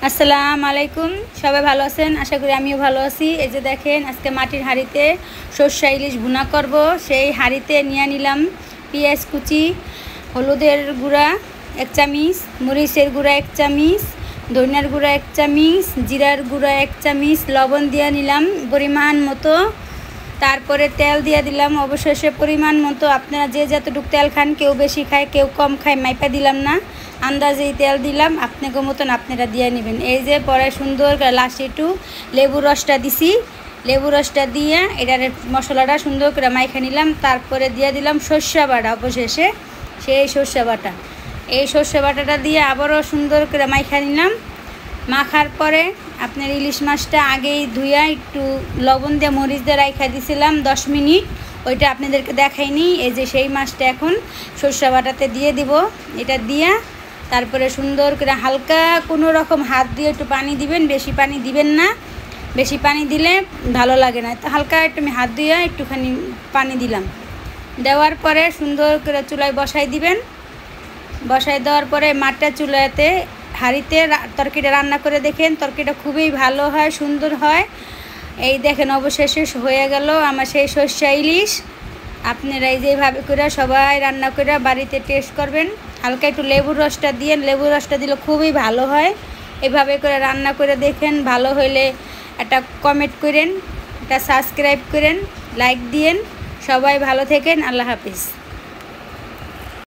আসসালামু আলাইকুম। সবাই ভালো আছেন? আশা করি আমিও ভালো আছি। এই যে দেখেন, আজকে মাটির হাঁড়িতে সর্ষে ইলিশ ভুনা করব। সেই হাঁড়িতে নিয়ে নিলাম পেঁয়াজ কুচি, হলুদের গুঁড়া 1 চামচ, মরিচের গুঁড়া 1 চামচ, ধনিয়ার গুঁড়া 1 চামচ, জিরার গুঁড়া 1 চামচ, লবণ দিয়ে নিলাম পরিমাণ মতো। তারপরে তেল দিয়ে দিলাম অবশেষে পরিমাণ মতো। আপনারা যে যতটুকু তেল খান, কেউ বেশি খায় কেউ কম খায়, মাইপা দিলাম না, আন্দাজেই তেল দিলাম। আপনাকে মতন আপনারা দিয়ে নেবেন। এই যে পরে সুন্দর করে লাস্টে একটু লেবুর রসটা দিছি। লেবুর রসটা দিয়ে এটার মশলাটা সুন্দর করে মাইখা নিলাম। তারপরে দিয়ে দিলাম সর্ষে বাটা অবশেষে, সেই সর্ষে বাটা। এই সর্ষে বাটাটা দিয়ে আবারও সুন্দর করে মাইখা নিলাম। মাখার পরে আপনার ইলিশ মাছটা আগেই ধুইয়া একটু লবণ দিয়ে মরিচ দিয়ে রাইখা দিয়েছিলাম 10 মিনিট, ওইটা আপনাদেরকে দেখাইনি। এই যে সেই মাছটা এখন সর্ষে বাটাতে দিয়ে দিব। এটা দিয়া তারপরে সুন্দর করে হালকা কোনো রকম হাত দিয়ে একটু পানি দিবেন, বেশি পানি দিবেন না, বেশি পানি দিলে ভালো লাগে না। তো হালকা একটু আমি হাত দিয়ে একটুখানি পানি দিলাম। দেওয়ার পরে সুন্দর করে চুলায় বসাই দিবেন। বসাই দেওয়ার পরে মাঠটা চুলাতে হাঁড়িতে তরকারিটা রান্না করে দেখেন, তরকারিটা খুবই ভালো হয়, সুন্দর হয়। এই দেখেন অবশেষে হয়ে গেল আমার সেই সর্ষে ইলিশ। আপনারা এই যেভাবে করে সবাই রান্না করে বাড়িতে টেস্ট করবেন। হালকা একটু লেবুর রসটা দিয়ে, লেবুর রসটা দিলে খুবই ভালো হয়। এভাবে করে রান্না করে দেখেন, ভালো হইলে একটা কমেন্ট করেন, একটা সাবস্ক্রাইব করেন, লাইক দিয়েন। সবাই ভালো থাকেন। আল্লাহ হাফিজ।